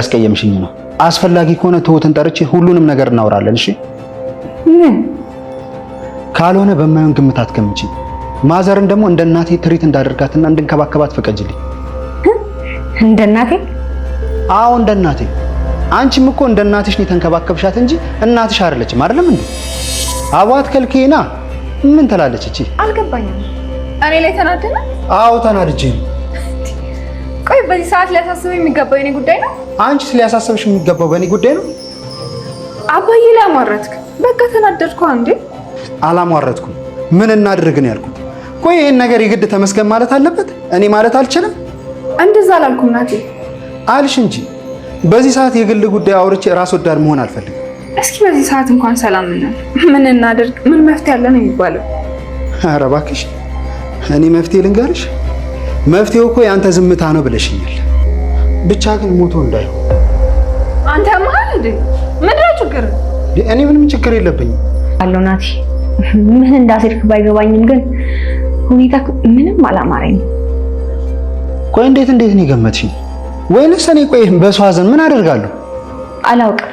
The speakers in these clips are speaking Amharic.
ያስቀየምሽኝ ነው። አስፈላጊ ከሆነ ትሁትን ጠርቼ ሁሉንም ነገር እናወራለን። እሺ? ምን ካልሆነ በማይሆን ግምት አትገምጪ። ማዘርን ደግሞ እንደ እናቴ ትሪት እንዳደርጋትና እንድንከባከባት ፈቀጅልኝ። እንደ እናቴ? አዎ እንደ እናቴ። አንቺም እኮ እንደ እናትሽ ነው ተንከባከብሻት እንጂ እናትሽ አይደለችም አይደለም እንዴ? አቧት ከልኬና ምን ትላለች እቺ? አልገባኝም። እኔ ላይ ተናደነ? አዎ ተናድጄ ነው። ቆይ በዚህ ሰዓት ሊያሳስበው የሚገባው የኔ ጉዳይ ነው? አንቺስ ሊያሳስብሽ የሚገባው በእኔ ጉዳይ ነው? አባዬ ላይ አሟረትክ። በቃ ተናደድኩ እንዴ? አላሟረትኩም። ምን እናድርግ ነው ያልኩት። ቆይ ይሄን ነገር የግድ ተመስገን ማለት አለበት? እኔ ማለት አልችልም? እንደዛ አላልኩም ናቴ። አልሽ እንጂ በዚህ ሰዓት የግል ጉዳይ አውርቼ ራስ ወዳድ መሆን አልፈልግም። እስኪ በዚህ ሰዓት እንኳን ሰላም ምን እናድርግ? ምን መፍትሄ አለ ነው የሚባለው? ኧረ እባክሽ እኔ መፍትሄ ልንገርሽ። መፍትሄው እኮ ያንተ ዝምታ ነው ብለሽኛል። ብቻ ግን ሞቶ እንዳይሆን። አንተ ማን እንዴ? ምንድነው ችግር? እኔ ምንም ችግር የለብኝም አለው ናቲ። ምን እንዳሰድክ ባይገባኝም ግን ሁኔታ ምንም አላማረኝም። ቆይ እንዴት ነው የገመትሽኝ? ወይንስ እኔ ቆይ በሰው ሐዘን ምን አደርጋለሁ? አላውቅም።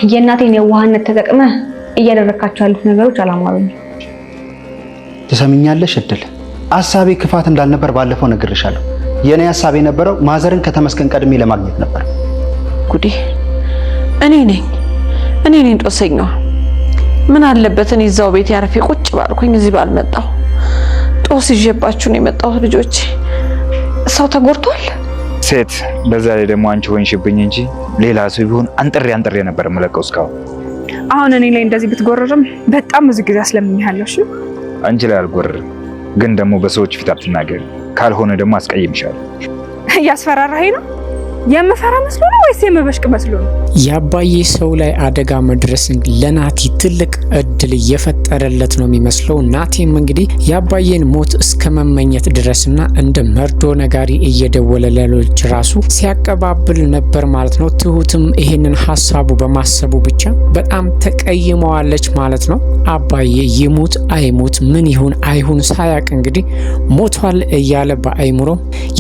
የእናቴን የዋህነት ተጠቅመህ እያደረካቸው ያሉት ነገሮች አላማሩኝም። ትሰምኛለሽ እድል፣ ሐሳቤ ክፋት እንዳልነበር ባለፈው ነግሬሻለሁ። የኔ ሐሳብ የነበረው ማዘርን ከተመስገን ቀድሜ ለማግኘት ነበር። ጉዴ እኔ ነኝ ጦሰኛዋ። ምን አለበት እኔ እዛው ቤት ያርፌ ቁጭ ባልኩኝ እዚህ ባልመጣሁ። ጦስ ይዤባችሁ ነው የመጣሁት ልጆቼ። ሰው ተጎድቷል። ሴት በዛ ላይ ደግሞ አንቺ ሆንሽብኝ እንጂ ሌላ ሰው ቢሆን አንጥሬ ነበር የምለቀው እስካሁን። አሁን እኔ ላይ እንደዚህ ብትጎረርም በጣም ብዙ ጊዜ አስለምኛለሁ። እሺ አንቺ ላይ አልጎረርም፣ ግን ደግሞ በሰዎች ፊት አትናገሪ፣ ካልሆነ ደግሞ አስቀይምሻለሁ። እያስፈራራኸኝ ነው? የምፈራ መስሎ ነው ወይስ የምበሽቅ መስሎ ነው? የአባዬ ሰው ላይ አደጋ መድረስን ለናቲ ትልቅ እድል እየፈጠረለት ነው የሚመስለው። ናቲም እንግዲህ የአባዬን ሞት እስከ መመኘት ድረስና እንደ መርዶ ነጋሪ እየደወለ ለሌሎች ራሱ ሲያቀባብል ነበር ማለት ነው። ትሁትም ይሄንን ሀሳቡ በማሰቡ ብቻ በጣም ተቀይመዋለች ማለት ነው። አባዬ ይሙት አይሙት ምን ይሁን አይሁን ሳያቅ እንግዲህ ሞቷል እያለ በአይምሮ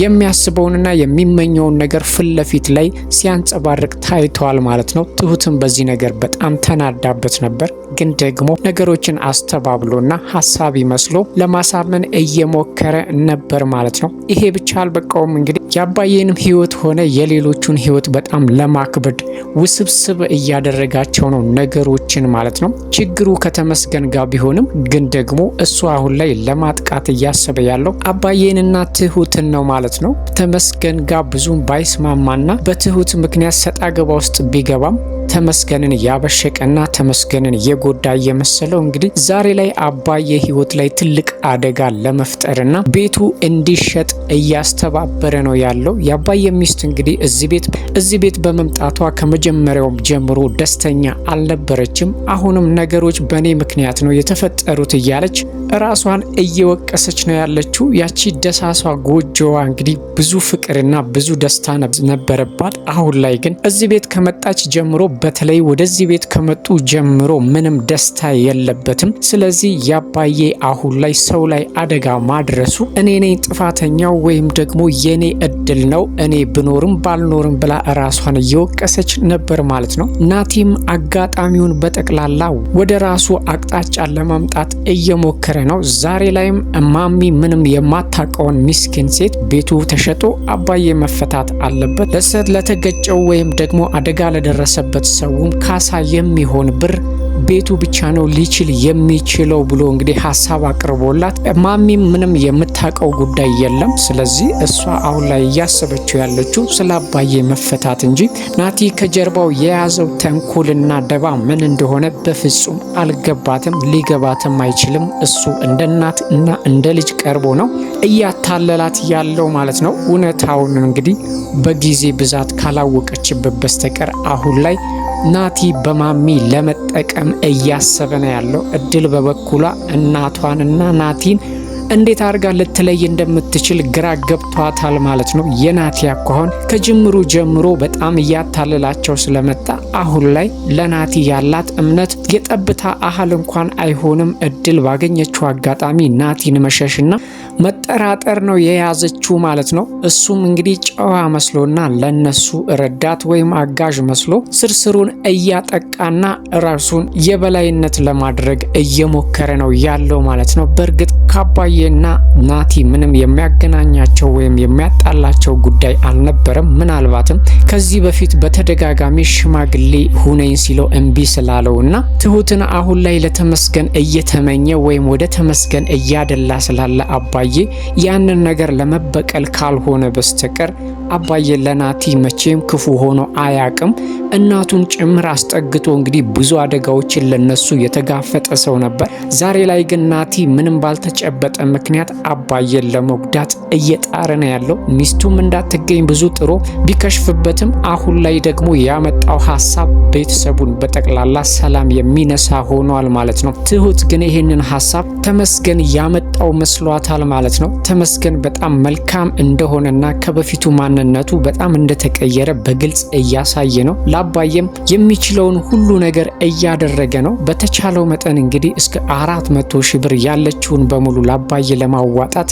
የሚያስበውንና የሚመኘውን ነገር ለፊት ላይ ሲያንጸባርቅ ታይቷል ማለት ነው። ትሁትም በዚህ ነገር በጣም ተናዳበት ነበር፣ ግን ደግሞ ነገሮችን አስተባብሎና ሐሳቢ መስሎ ለማሳመን እየሞከረ ነበር ማለት ነው። ይሄ ብቻ አልበቃውም እንግዲህ የአባዬንም ህይወት ሆነ የሌሎቹን ህይወት በጣም ለማክበድ ውስብስብ እያደረጋቸው ነው ነገሮችን ማለት ነው። ችግሩ ከተመስገን ጋር ቢሆንም ግን ደግሞ እሱ አሁን ላይ ለማጥቃት እያሰበ ያለው አባዬንና ትሁትን ነው ማለት ነው። ተመስገን ጋር ብዙም ባይስማማና በትሁት ምክንያት ሰጣ ገባ ውስጥ ቢገባም ተመስገንን ያበሸቀና ተመስገንን የጎዳ የመሰለው እንግዲህ ዛሬ ላይ አባዬ ህይወት ላይ ትልቅ አደጋ ለመፍጠርና ቤቱ እንዲሸጥ እያስተባበረ ነው ያለው። የአባዬ ሚስት እንግዲህ እዚህ ቤት በመምጣቷ ከመጀመሪያው ጀምሮ ደስተኛ አልነበረችም። አሁንም ነገሮች በኔ ምክንያት ነው የተፈጠሩት እያለች ራሷን እየወቀሰች ነው ያለችው። ያቺ ደሳሷ ጎጆዋ እንግዲህ ብዙ ፍቅርና ብዙ ደስታ ነበረባት። አሁን ላይ ግን እዚህ ቤት ከመጣች ጀምሮ በተለይ ወደዚህ ቤት ከመጡ ጀምሮ ምንም ደስታ የለበትም። ስለዚህ ያባዬ አሁን ላይ ሰው ላይ አደጋ ማድረሱ እኔ ነኝ ጥፋተኛው ወይም ደግሞ የኔ እድል ነው እኔ ብኖርም ባልኖርም ብላ ራሷን እየወቀሰች ነበር ማለት ነው። ናቲም አጋጣሚውን በጠቅላላ ወደ ራሱ አቅጣጫ ለማምጣት እየሞከረ ነው። ዛሬ ላይም ማሚ ምንም የማታውቀውን ሚስኪን ሴት ቤቱ ተሸጦ አባዬ መፈታት አለበት፣ ለተገጨው ወይም ደግሞ አደጋ ለደረሰበት ሰውም ካሳ የሚሆን ብር ቤቱ ብቻ ነው ሊችል የሚችለው ብሎ እንግዲህ ሀሳብ አቅርቦላት ማሚም ምንም የምታውቀው ጉዳይ የለም። ስለዚህ እሷ አሁን ላይ እያሰበችው ያለችው ስለ አባዬ መፈታት እንጂ ናቲ ከጀርባው የያዘው ተንኮልና ደባ ምን እንደሆነ በፍጹም አልገባትም፣ ሊገባትም አይችልም። እሱ እንደ እናት እና እንደ ልጅ ቀርቦ ነው እያታለላት ያለው ማለት ነው። እውነታውን እንግዲህ በጊዜ ብዛት ካላወቀችበት በስተቀር አሁን ላይ ናቲ በማሚ ለመጠቀም እያሰበ ነው ያለው። እድል በበኩሏ እናቷንና ናቲን እንዴት አድርጋ ልትለይ እንደምትችል ግራ ገብቷታል ማለት ነው። የናቲ አኳኋን ከጅምሩ ጀምሮ በጣም እያታለላቸው ስለመጣ አሁን ላይ ለናቲ ያላት እምነት የጠብታ አህል እንኳን አይሆንም። እድል ባገኘችው አጋጣሚ ናቲን መሸሽና መጠራጠር ነው የያዘችው ማለት ነው። እሱም እንግዲህ ጨዋ መስሎና ለነሱ ረዳት ወይም አጋዥ መስሎ ስርስሩን እያጠቃና ራሱን የበላይነት ለማድረግ እየሞከረ ነው ያለው ማለት ነው። በእርግጥ ከአባዬና ናቲ ምንም የሚያገናኛቸው ወይም የሚያጣላቸው ጉዳይ አልነበረም። ምናልባትም ከዚህ በፊት በተደጋጋሚ ሽማግሌ ሁነኝ ሲለው እምቢ ስላለውና ትሁትን አሁን ላይ ለተመስገን እየተመኘ ወይም ወደ ተመስገን እያደላ ስላለ አባዬ ያንን ነገር ለመበቀል ካልሆነ በስተቀር አባዬ ለናቲ መቼም ክፉ ሆኖ አያቅም። እናቱን ጭምር አስጠግቶ እንግዲህ ብዙ አደጋዎችን ለነሱ የተጋፈጠ ሰው ነበር። ዛሬ ላይ ግን ናቲ ምንም ባልተጨበጠ ምክንያት አባዬን ለመጉዳት እየጣረ ነው ያለው። ሚስቱም እንዳትገኝ ብዙ ጥሮ ቢከሽፍበትም አሁን ላይ ደግሞ ያመጣው ሀሳብ ቤተሰቡን በጠቅላላ ሰላም የሚነሳ ሆኗል ማለት ነው። ትሁት ግን ይህንን ሀሳብ ተመስገን ያመጣው መስሏታል ማለት ነው። ተመስገን በጣም መልካም እንደሆነና ከበፊቱ ማንነቱ በጣም እንደተቀየረ በግልጽ እያሳየ ነው። ለአባዬም የሚችለውን ሁሉ ነገር እያደረገ ነው። በተቻለው መጠን እንግዲህ እስከ 400 ሺህ ብር ያለችውን በሙሉ ለአባዬ ለማዋጣት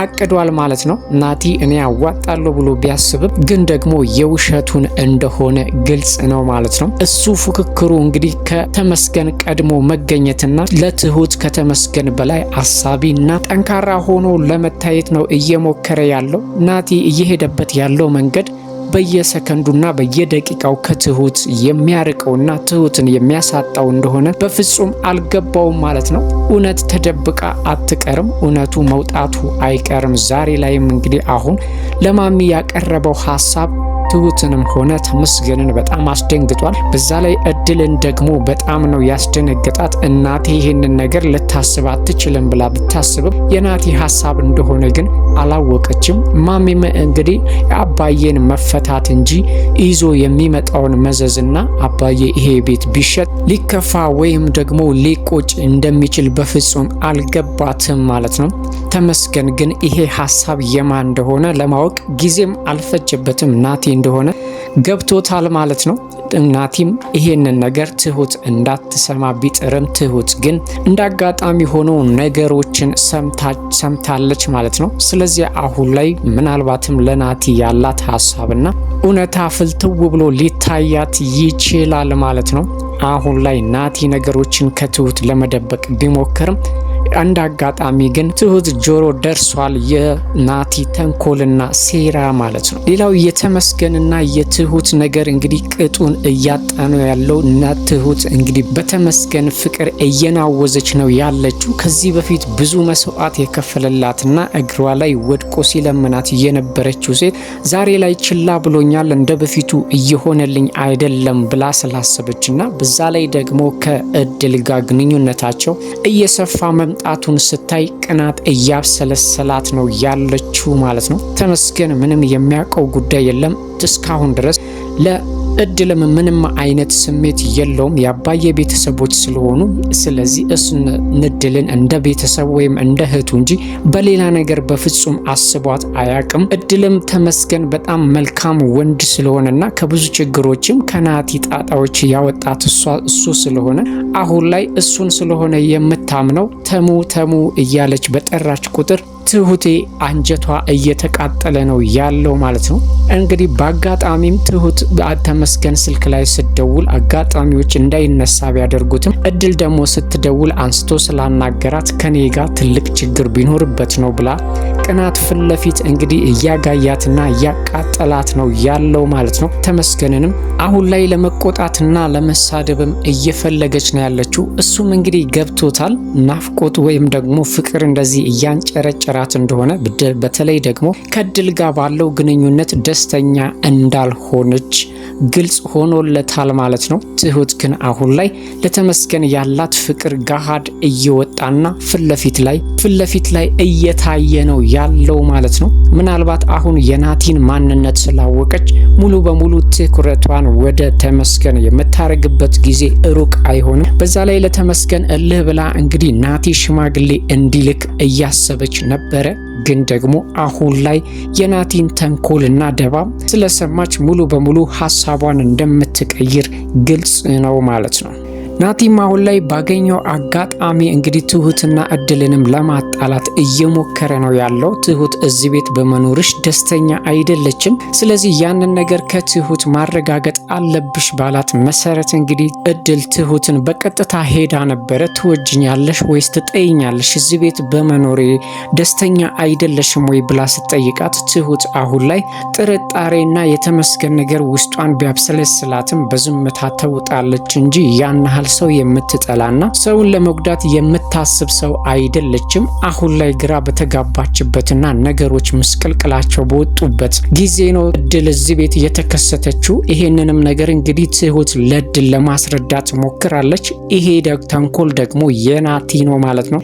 አቅዷል ማለት ነው። ናቲ እኔ አዋጣለሁ ብሎ ቢያስብም ግን ደግሞ የውሸቱን እንደሆነ ግልጽ ነው ማለት ነው። እሱ ፉክክሩ እንግዲህ ከተመስገን ቀድሞ መገኘትና ለትሁት ከተመስገን በላይ አሳቢና ጠንካራ ሆኖ ለመታየት ነው እየሞከረ ያለው። ናቲ እየሄደበት ያለው መንገድ በየሰከንዱና በየደቂቃው ከትሁት የሚያርቀውና ትሁትን የሚያሳጣው እንደሆነ በፍጹም አልገባውም ማለት ነው። እውነት ተደብቃ አትቀርም፣ እውነቱ መውጣቱ አይቀርም። ዛሬ ላይም እንግዲህ አሁን ለማሚ ያቀረበው ሀሳብ ትሁትንም ሆነ ተመስገንን በጣም አስደንግጧል። በዛ ላይ እድልን ደግሞ በጣም ነው ያስደነገጣት። እናቴ ይህንን ነገር ልታስብ አትችልም ብላ ብታስብም የናቲ ሀሳብ እንደሆነ ግን አላወቀችም። ማሚም እንግዲህ አባዬን መፈታት እንጂ ይዞ የሚመጣውን መዘዝና አባዬ ይሄ ቤት ቢሸጥ ሊከፋ ወይም ደግሞ ሊቆጭ እንደሚችል በፍጹም አልገባትም ማለት ነው። ተመስገን ግን ይሄ ሀሳብ የማን እንደሆነ ለማወቅ ጊዜም አልፈጀበትም። ናቲ እንደሆነ ገብቶታል ማለት ነው። ናቲም ይሄንን ነገር ትሁት እንዳትሰማ ቢጥርም ትሁት ግን እንዳጋጣሚ ሆኖ ነገሮችን ሰምታለች ማለት ነው። ስለዚህ አሁን ላይ ምናልባትም ለናቲ ያላት ሀሳብና እውነታ ፍልትው ብሎ ሊታያት ይችላል ማለት ነው። አሁን ላይ ናቲ ነገሮችን ከትሁት ለመደበቅ ቢሞክርም አንድ አጋጣሚ ግን ትሁት ጆሮ ደርሷል የናቲ ተንኮልና ሴራ ማለት ነው። ሌላው የተመስገንና የትሁት ነገር እንግዲህ ቅጡን እያጣኑ ያለው እና ትሁት እንግዲህ በተመስገን ፍቅር እየናወዘች ነው ያለችው። ከዚህ በፊት ብዙ መስዋዕት የከፈለላትና እግሯ ላይ ወድቆ ሲለምናት የነበረችው ሴት ዛሬ ላይ ችላ ብሎኛል፣ እንደ በፊቱ እየሆነልኝ አይደለም ብላ ስላሰበችና በዛ ላይ ደግሞ ከእድል ጋር ግንኙነታቸው እየሰፋ መምጣቱን ስታይ ቅናት እያብሰለሰላት ነው ያለችው ማለት ነው። ተመስገን ምንም የሚያውቀው ጉዳይ የለም እስካሁን ድረስ ለእድልም ምንም አይነት ስሜት የለውም የአባዬ ቤተሰቦች ስለሆኑ። ስለዚህ እሱን እድልን እንደ ቤተሰብ ወይም እንደ እህቱ እንጂ በሌላ ነገር በፍጹም አስቧት አያቅም። እድልም ተመስገን በጣም መልካም ወንድ ስለሆነና ከብዙ ችግሮችም ከናቲ ጣጣዎች ያወጣት እሱ ስለሆነ አሁን ላይ እሱን ስለሆነ የምታምነው ተሙ እያለች በጠራች ቁጥር ትሁቴ አንጀቷ እየተቃጠለ ነው ያለው ማለት ነው። እንግዲህ በአጋጣሚም ትሁት ተመስገን ስልክ ላይ ስትደውል አጋጣሚዎች እንዳይነሳ ቢያደርጉትም እድል ደግሞ ስትደውል አንስቶ ስላናገራት ከኔ ጋር ትልቅ ችግር ቢኖርበት ነው ብላ ቅናት ፊት ለፊት እንግዲህ እያጋያትና እያቃጠላት ነው ያለው ማለት ነው። ተመስገንንም አሁን ላይ ለመቆጣትና ለመሳደብም እየፈለገች ነው ያለችው። እሱም እንግዲህ ገብቶታል ናፍቆት ወይም ደግሞ ፍቅር እንደዚህ እያንጨረጨራት እንደሆነ በተለይ ደግሞ ከእድል ጋር ባለው ግንኙነት ደስተኛ እንዳልሆነች ግልጽ ሆኖለታል ማለት ነው። ትሁት ግን አሁን ላይ ለተመስገን ያላት ፍቅር ጋሃድ እየወጣና ፊት ለፊት ላይ እየታየ ነው ያለው ማለት ነው። ምናልባት አሁን የናቲን ማንነት ስላወቀች ሙሉ በሙሉ ትኩረቷን ወደ ተመስገን የምታረግበት ጊዜ ሩቅ አይሆንም። በዛ ላይ ለተመስገን እልህ ብላ እንግዲህ ናቲ ሽማግሌ እንዲልክ እያሰበች ነበረ። ግን ደግሞ አሁን ላይ የናቲን ተንኮልና ደባ ስለሰማች ሙሉ በሙሉ ሀሳቧን እንደምትቀይር ግልጽ ነው ማለት ነው። ናቲም አሁን ላይ ባገኘው አጋጣሚ እንግዲህ ትሁትና እድልንም ለማጣላት እየሞከረ ነው ያለው። ትሁት እዚህ ቤት በመኖርሽ ደስተኛ አይደለችም፣ ስለዚህ ያንን ነገር ከትሁት ማረጋገጥ አለብሽ ባላት መሰረት እንግዲህ እድል ትሁትን በቀጥታ ሄዳ ነበረ። ትወጅኛለሽ ወይስ ትጠይኛለሽ? እዚህ ቤት በመኖሬ ደስተኛ አይደለሽም ወይ ብላ ስትጠይቃት ትሁት አሁን ላይ ጥርጣሬና የተመስገን ነገር ውስጧን ቢያብሰለስላትም በዝምታ ተውጣለች እንጂ ያን ያህል ሰው የምትጠላና ሰውን ለመጉዳት የምታስብ ሰው አይደለችም። አሁን ላይ ግራ በተጋባችበትና ነገሮች ምስቅልቅላቸው በወጡበት ጊዜ ነው እድል እዚህ ቤት የተከሰተችው። ይሄንንም ነገር እንግዲህ ትሁት ለእድል ለማስረዳት ሞክራለች። ይሄ ተንኮል ደግሞ የናቲ ነው ማለት ነው።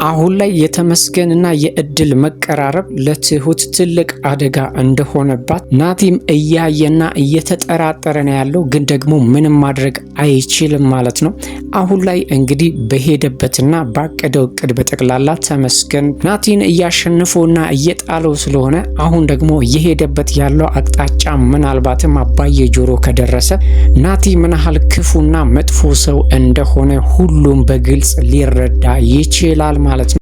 አሁን ላይ የተመስገንና የእድል መቀራረብ ለትሁት ትልቅ አደጋ እንደሆነባት ናቲም እያየና እየተጠራጠረ ነው ያለው። ግን ደግሞ ምንም ማድረግ አይችልም ማለት ነው። አሁን ላይ እንግዲህ በሄደበትና ባቀደው እቅድ በጠቅላላ ተመስገን ናቲን እያሸነፈውና እየጣለው ስለሆነ አሁን ደግሞ እየሄደበት ያለው አቅጣጫ ምናልባትም አባዬ ጆሮ ከደረሰ ናቲ ምን ያህል ክፉና መጥፎ ሰው እንደሆነ ሁሉም በግልጽ ሊረዳ ይችላል ማለት ነው።